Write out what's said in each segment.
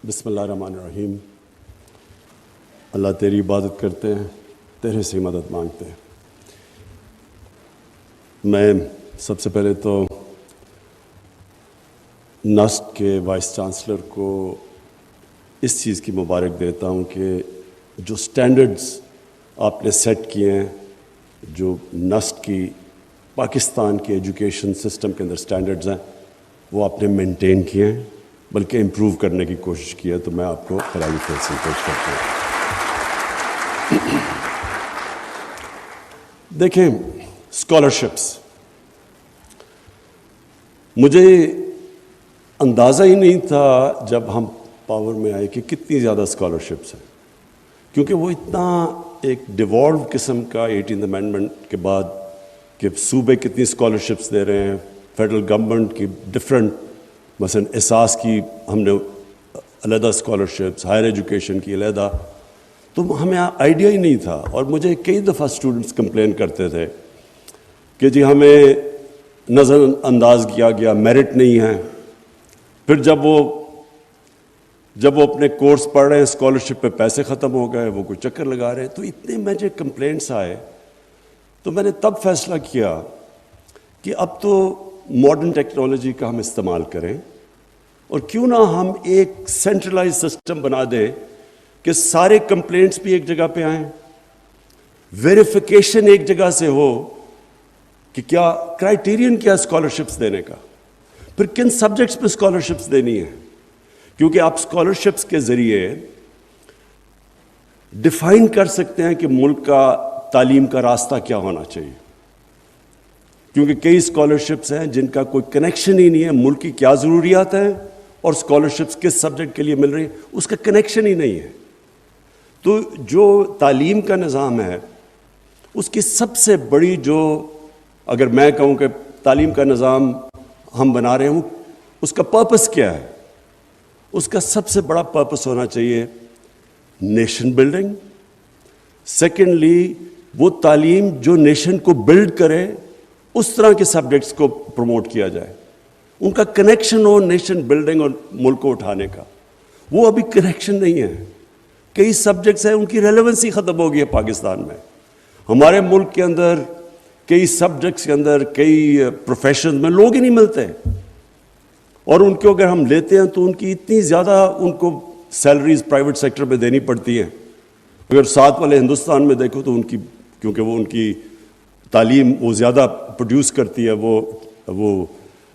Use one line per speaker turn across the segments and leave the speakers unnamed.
بسم اللہ الرحمن الرحیم۔ اللہ تیری عبادت کرتے ہیں، تیرے سے مدد مانگتے ہیں۔ میں سب سے پہلے تو نسٹ کے وائس چانسلر کو اس چیز کی مبارک دیتا ہوں کہ جو سٹینڈرڈز آپ نے سیٹ کیے ہیں، جو نسٹ کی پاکستان کے ایجوکیشن سسٹم کے اندر سٹینڈرڈز ہیں، وہ آپ نے مینٹین کیے ہیں، بلکہ امپروو کرنے کی کوشش کی ہے، تو میں آپ کو خراج تحسین پیش کرتا ہوں۔ دیکھیں، اسکالرشپس، مجھے اندازہ ہی نہیں تھا جب ہم پاور میں آئے کہ کتنی زیادہ اسکالرشپس ہیں، کیونکہ وہ اتنا ایک ڈیوالو قسم کا 18th امینڈمنٹ کے بعد کہ صوبے کتنی اسکالرشپس دے رہے ہیں، فیڈرل گورنمنٹ کی ڈفرینٹ، مثلا احساس کی ہم نے علیحدہ اسکالرشپس، ہائر ایجوکیشن کی علیحدہ، تو ہمیں آئیڈیا ہی نہیں تھا۔ اور مجھے کئی دفعہ اسٹوڈنٹس کمپلین کرتے تھے کہ جی ہمیں نظر انداز کیا گیا، میرٹ نہیں ہے۔ پھر جب وہ اپنے کورس پڑھ رہے ہیں، اسکالرشپ پہ پیسے ختم ہو گئے، وہ کوئی چکر لگا رہے ہیں، تو اتنے مجھے کمپلینٹس آئے، تو میں نے تب فیصلہ کیا کہ اب تو ماڈرن ٹیکنالوجی کا ہم استعمال کریں، اور کیوں نہ ہم ایک سینٹرلائز سسٹم بنا دیں کہ سارے کمپلینٹس بھی ایک جگہ پہ آئیں، ویریفیکیشن ایک جگہ سے ہو کہ کیا کرائیٹیرین کیا اسکالرشپس دینے کا، پھر کن سبجیکٹس پہ اسکالرشپس دینی ہے، کیونکہ آپ اسکالرشپس کے ذریعے ڈیفائن کر سکتے ہیں کہ ملک کا تعلیم کا راستہ کیا ہونا چاہیے، کیونکہ کئی اسکالرشپس ہیں جن کا کوئی کنیکشن ہی نہیں ہے، ملک کی کیا ضروریات ہیں اور اسکالرشپس کس سبجیکٹ کے لیے مل رہی ہیں، اس کا کنیکشن ہی نہیں ہے۔ تو جو تعلیم کا نظام ہے، اس کی سب سے بڑی اگر میں کہوں کہ تعلیم کا نظام ہم بنا رہے ہوں، اس کا پرپس کیا ہے؟ اس کا سب سے بڑا پرپس ہونا چاہیے نیشن بلڈنگ۔ سیکنڈلی، وہ تعلیم جو نیشن کو بلڈ کرے، اس طرح کے سبجیکٹس کو پروموٹ کیا جائے، ان کا کنیکشن ہو نیشن بلڈنگ اور ملک کو اٹھانے کا۔ وہ ابھی کنیکشن نہیں ہے، کئی سبجیکٹس ہیں ان کی ریلیونسی ختم ہو گئی ہے پاکستان میں۔ ہمارے ملک کے اندر کئی سبجیکٹس کے اندر، کئی پروفیشنز میں لوگ ہی نہیں ملتے، اور ان کو اگر ہم لیتے ہیں تو ان کی اتنی زیادہ ان کو سیلریز پرائیویٹ سیکٹر میں دینی پڑتی ہیں۔ اگر ساتھ والے ہندوستان میں دیکھو تو کیونکہ وہ ان کی تعلیم وہ زیادہ پروڈیوس کرتی ہے، وہ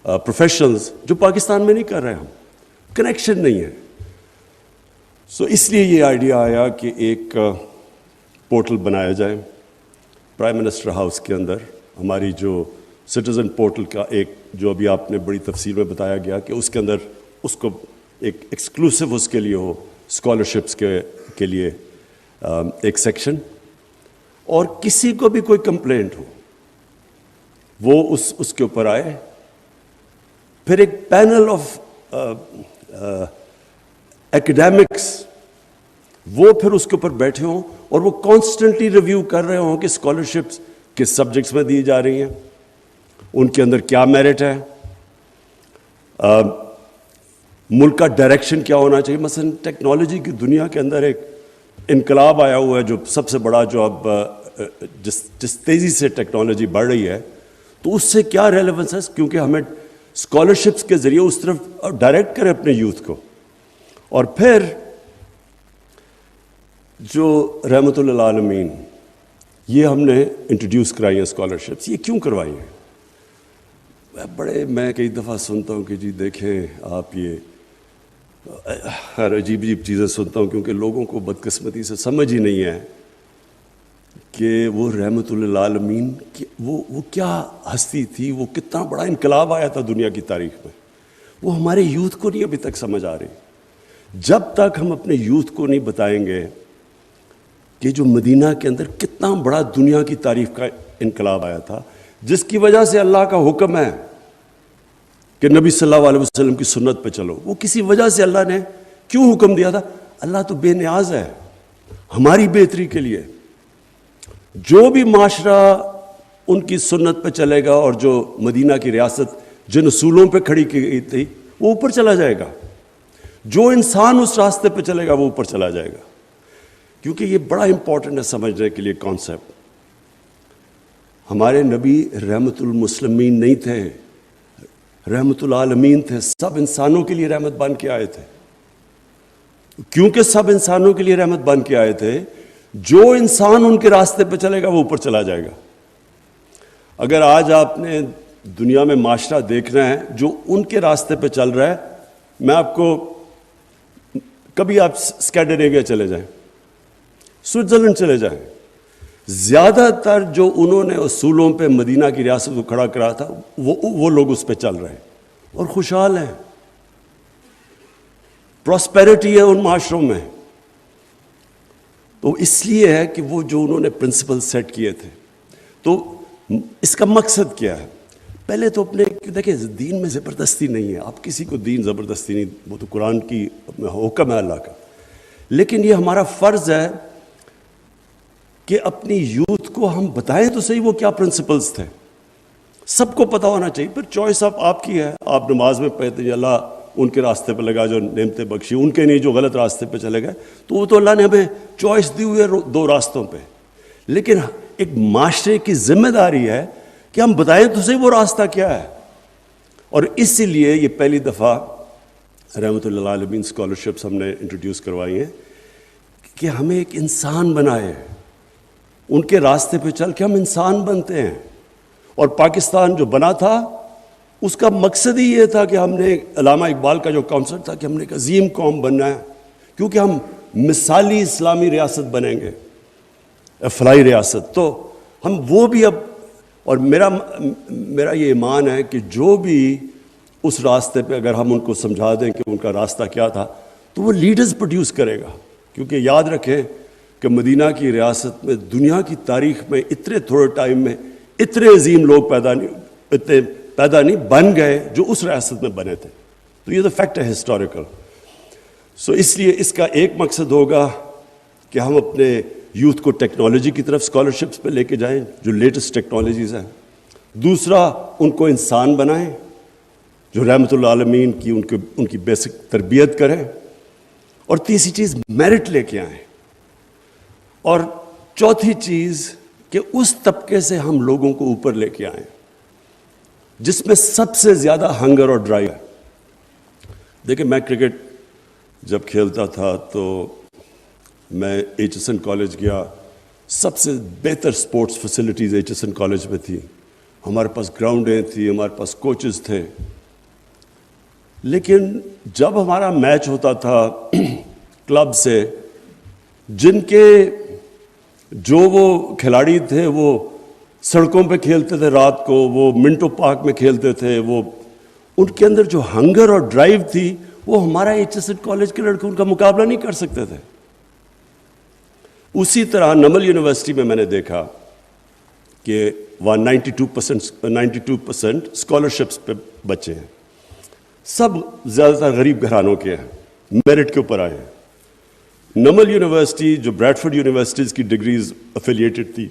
پروفیشنلز جو پاکستان میں نہیں کر رہے، ہم کنیکشن نہیں ہے۔ سو اس لیے یہ آئیڈیا آیا کہ ایک پورٹل بنایا جائے پرائم منسٹر ہاؤس کے اندر، ہماری جو سٹیزن پورٹل کا ایک جو ابھی آپ نے بڑی تفصیل میں بتایا گیا کہ اس کے اندر اس کو ایک ایکسکلوسیو اس کے لیے ہو، اسکالرشپس کے لیے ایک سیکشن، اور کسی کو بھی کوئی کمپلینٹ ہو وہ اس کے اوپر آئے، پھر ایک پینل آف ایکڈیمکس وہ پھر اس کے اوپر بیٹھے ہوں، اور وہ کانسٹنٹلی ریویو کر رہے ہوں کہ اسکالرشپس کس سبجیکٹس میں دی جا رہی ہیں، ان کے اندر کیا میرٹ ہے، ملک کا ڈائریکشن کیا ہونا چاہیے۔ مثلا ٹیکنالوجی کی دنیا کے اندر ایک انقلاب آیا ہوا ہے، جو سب سے بڑا جو اب جس تیزی سے ٹیکنالوجی بڑھ رہی ہے، تو اس سے کیا ریلیونس ہے، کیونکہ ہمیں اسکالرشپس کے ذریعے اس طرف ڈائریکٹ کریں اپنے یوتھ کو۔ اور پھر جو رحمت للعالمین، یہ ہم نے انٹروڈیوس کرائی ہیں اسکالرشپس۔ یہ کیوں کروائی ہیں؟ میں کئی دفعہ سنتا ہوں کہ جی دیکھیں آپ، یہ ہر عجیب چیزیں سنتا ہوں، کیونکہ لوگوں کو بدقسمتی سے سمجھ ہی نہیں ہے کہ وہ رحمت للعالمین وہ کیا ہستی تھی، وہ کتنا بڑا انقلاب آیا تھا دنیا کی تاریخ میں۔ وہ ہمارے یوتھ کو نہیں ابھی تک سمجھ آ رہی۔ جب تک ہم اپنے یوتھ کو نہیں بتائیں گے کہ جو مدینہ کے اندر کتنا بڑا دنیا کی تاریخ کا انقلاب آیا تھا، جس کی وجہ سے اللہ کا حکم ہے کہ نبی صلی اللہ علیہ وسلم کی سنت پہ چلو، وہ کسی وجہ سے اللہ نے کیوں حکم دیا تھا؟ اللہ تو بے نیاز ہے ہماری بہتری کے لیے۔ جو بھی معاشرہ ان کی سنت پہ چلے گا، اور جو مدینہ کی ریاست جن اصولوں پہ کھڑی کی گئی تھی، وہ اوپر چلا جائے گا۔ جو انسان اس راستے پہ چلے گا وہ اوپر چلا جائے گا. کیونکہ یہ بڑا امپورٹنٹ ہے سمجھنے کے لیے کانسیپٹ. ہمارے نبی رحمت المسلمین نہیں تھے, رحمت العالمین تھے. سب انسانوں کے لیے رحمت بن کے آئے تھے. کیونکہ سب انسانوں کے لیے رحمت بن کے آئے تھے, جو انسان ان کے راستے پہ چلے گا وہ اوپر چلا جائے گا. اگر آج آپ نے دنیا میں معاشرہ دیکھنا ہے جو ان کے راستے پہ چل رہا ہے, میں آپ کو, کبھی آپ اسکینڈینیویا چلے جائیں, سوئٹزرلینڈ چلے جائیں, زیادہ تر جو انہوں نے اصولوں پہ مدینہ کی ریاست کو کھڑا کرا تھا وہ لوگ اس پہ چل رہے ہیں اور خوشحال ہیں. پراسپیرٹی ہے ان معاشروں میں. تو اس لیے ہے کہ وہ جو انہوں نے پرنسپل سیٹ کیے تھے. تو اس کا مقصد کیا ہے؟ پہلے تو اپنے, دیکھیں دین میں زبردستی نہیں ہے, آپ کسی کو دین زبردستی نہیں, وہ تو قرآن کی حکم ہے اللہ کا. لیکن یہ ہمارا فرض ہے کہ اپنی یوتھ کو ہم بتائیں تو صحیح وہ کیا پرنسپلز تھے. سب کو پتہ ہونا چاہیے. پھر چوائس آپ کی ہے. آپ نماز میں پڑھتے ہیں اللہ ان کے راستے پہ لگا جو نعمتیں بخشی, ان کے نہیں جو غلط راستے پہ چلے گئے, تو وہ تو اللہ نے ہمیں چوائس دی ہوئی ہے دو راستوں پہ. لیکن ایک معاشرے کی ذمہ داری ہے کہ ہم بتائیں تو صحیح وہ راستہ کیا ہے. اور اسی لیے یہ پہلی دفعہ رحمت اللہ عالمین اسکالرشپس ہم نے انٹروڈیوس کروائی ہیں کہ ہمیں ایک انسان بنائے, ان کے راستے پہ چل کے ہم انسان بنتے ہیں. اور پاکستان جو بنا تھا اس کا مقصد ہی یہ تھا کہ ہم نے, علامہ اقبال کا جو کانسیپٹ تھا کہ ہم نے ایک عظیم قوم بننا ہے, کیونکہ ہم مثالی اسلامی ریاست بنیں گے, فلاحی ریاست. تو ہم وہ بھی اب, اور میرا یہ ایمان ہے کہ جو بھی اس راستے پہ اگر ہم ان کو سمجھا دیں کہ ان کا راستہ کیا تھا, تو وہ لیڈرز پروڈیوس کرے گا. کیونکہ یاد رکھیں کہ مدینہ کی ریاست میں دنیا کی تاریخ میں اتنے تھوڑے ٹائم میں اتنے عظیم لوگ پیدا نہیں بن گئے جو اس ریاست میں بنے تھے. تو یہ تو فیکٹ ہے ہسٹوریکل. سو اس لیے اس کا ایک مقصد ہوگا کہ ہم اپنے یوتھ کو ٹیکنالوجی کی طرف اسکالرشپس پہ لے کے جائیں جو لیٹسٹ ٹیکنالوجیز ہیں. دوسرا, ان کو انسان بنائیں جو رحمت اللہ عالمین کی ان کی بیسک تربیت کریں. اور تیسری چیز میرٹ لے کے آئیں. اور چوتھی چیز کہ اس طبقے سے ہم لوگوں کو اوپر لے کے آئیں جس میں سب سے زیادہ ہنگر اور ڈرائیو ہے. دیکھیں میں کرکٹ جب کھیلتا تھا تو میں ایچ ایس این کالج گیا. سب سے بہتر sports facilities H S N college میں تھی. ہمارے پاس گراؤنڈیں تھیں, ہمارے پاس کوچز تھے. لیکن جب ہمارا میچ ہوتا تھا کلب سے, جن کے جو وہ کھلاڑی تھے وہ سڑکوں پہ کھیلتے تھے, رات کو وہ منٹو پارک میں کھیلتے تھے, وہ ان کے اندر جو ہنگر اور ڈرائیو تھی وہ ہمارا ایچ ایس این کالج کے لڑکے ان کا مقابلہ نہیں کر سکتے تھے. اسی طرح نمل یونیورسٹی میں نے دیکھا کہ وہاں 92% اسکالرشپس پہ بچے ہیں. سب زیادہ تر غریب گھرانوں کے ہیں, میرٹ کے اوپر آئے ہیں. نمل یونیورسٹی جو بریڈفورڈ یونیورسٹیز کی ڈگریز افیلیٹڈ تھی,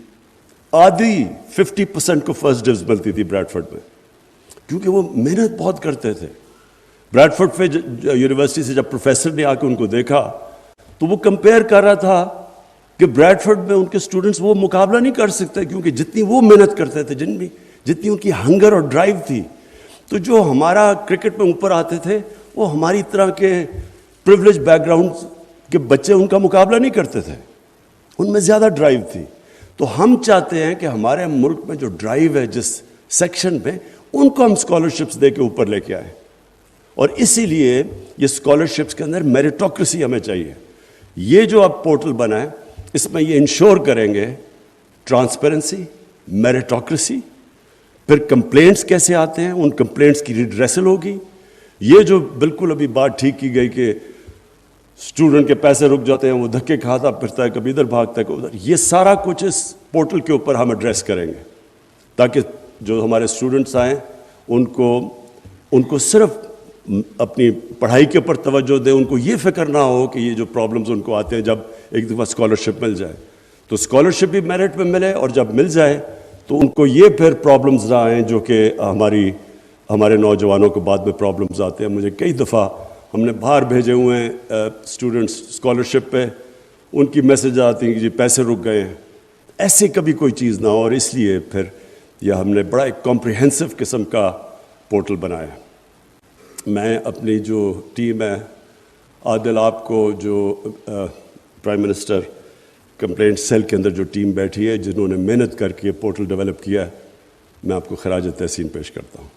آدھی 50% کو فرسٹ ڈویژن ملتی تھی بریڈفورڈ میں, کیونکہ وہ محنت بہت کرتے تھے. بریڈفورڈ پہ یونیورسٹی سے جب پروفیسر نے آ کے ان کو دیکھا تو وہ کمپیئر کر رہا تھا کہ بریڈفورڈ میں ان کے اسٹوڈنٹس وہ مقابلہ نہیں کر سکتے کیونکہ جتنی وہ محنت کرتے تھے, جتنی ان کی ہنگر اور ڈرائیو تھی. تو جو ہمارا کرکٹ میں اوپر آتے تھے وہ ہماری طرح کے پریولیج بیک گراؤنڈ کے بچے ان کا مقابلہ نہیں کرتے تھے, ان میں زیادہ ڈرائیو تھی. تو ہم چاہتے ہیں کہ ہمارے ملک میں جو ڈرائیو ہے جس سیکشن میں, ان کو ہم اسکالرشپس دے کے اوپر لے کے آئیں. اور اسی لیے یہ اسکالرشپس کے اندر میریٹوکریسی ہمیں چاہیے. یہ جو اب پورٹل بنا ہے اس میں یہ انشور کریں گے ٹرانسپیرنسی, میریٹوکریسی. پھر کمپلینٹس کیسے آتے ہیں, ان کمپلینٹس کی ریڈریسل ہوگی. یہ جو بالکل ابھی بات ٹھیک کی گئی کہ اسٹوڈنٹ کے پیسے رک جاتے ہیں, وہ دھکے کھاتا پھرتا ہے, کبھی ادھر بھاگتا ہے کبھی ادھر, یہ سارا کچھ اس پورٹل کے اوپر ہم ایڈریس کریں گے تاکہ جو ہمارے اسٹوڈنٹس آئیں ان کو صرف اپنی پڑھائی کے اوپر توجہ دیں. ان کو یہ فکر نہ ہو کہ یہ جو پرابلمز ان کو آتے ہیں جب ایک دفعہ اسکالرشپ مل جائے تو اسکالرشپ بھی میرٹ میں ملے, اور جب مل جائے تو ان کو یہ پھر پرابلمز نہ آئیں جو کہ ہمارے نوجوانوں کو بعد میں پرابلمز آتے ہیں. مجھے کئی دفعہ ہم نے باہر بھیجے ہوئے ہیں اسٹوڈنٹس اسکالرشپ پہ، ان کی میسج آتی ہیں کہ جی پیسے رک گئے ہیں. ایسے کبھی کوئی چیز نہ ہو، اور اس لیے پھر یہ ہم نے بڑا ایک کمپریہنسو قسم کا پورٹل بنایا. میں اپنی جو ٹیم ہے، عادل آپ کو جو پرائم منسٹر کمپلینٹ سیل کے اندر جو ٹیم بیٹھی ہے، جنہوں نے محنت کر کے یہ پورٹل ڈیولپ کیا ہے، میں آپ کو خراج تحسین پیش کرتا ہوں.